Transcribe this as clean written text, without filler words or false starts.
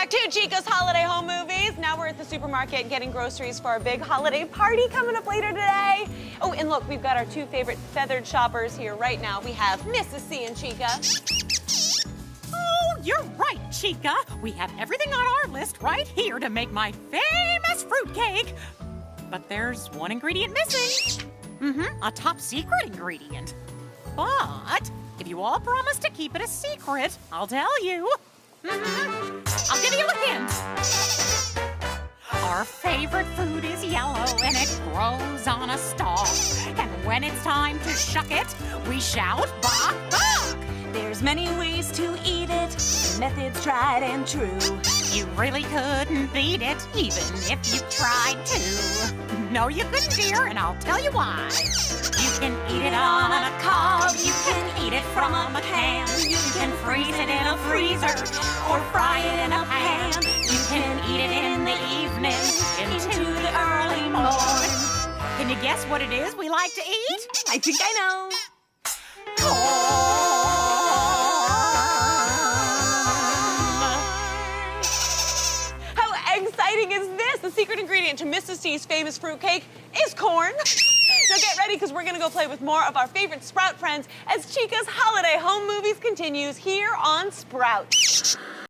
back to Chica's Holiday Home Movies. Now we're at the supermarket getting groceries for our big holiday party coming up later today. Oh, and look, we've got our two favorite feathered shoppers here right now. We have Mrs. C and Chica. Oh, you're right, Chica. We have everything on our list right here to make my famous fruitcake. But there's one ingredient missing. A top secret ingredient. But if you all promise to keep it a secret, I'll tell you. I'll give you a hint. Our favorite food is yellow and it grows on a stalk. And when it's time to shuck it, we shout, bok, bok. There's many ways to eat it, methods tried and true. You really couldn't beat it, even if you tried to. No, you couldn't, dear, and I'll tell you why. You can eat it on a cob, you can eat it from a can, you can freeze it in a freezer, or fry it in a pan. You can eat it in the evening, into the early morning. Can you guess what it is we like to eat? I think I know. How exciting is this? The secret ingredient to Mrs. C's famous fruitcake is corn. Now get ready, because we're gonna go play with more of our favorite Sprout friends as Chica's Holiday Home Movies continues here on Sprout.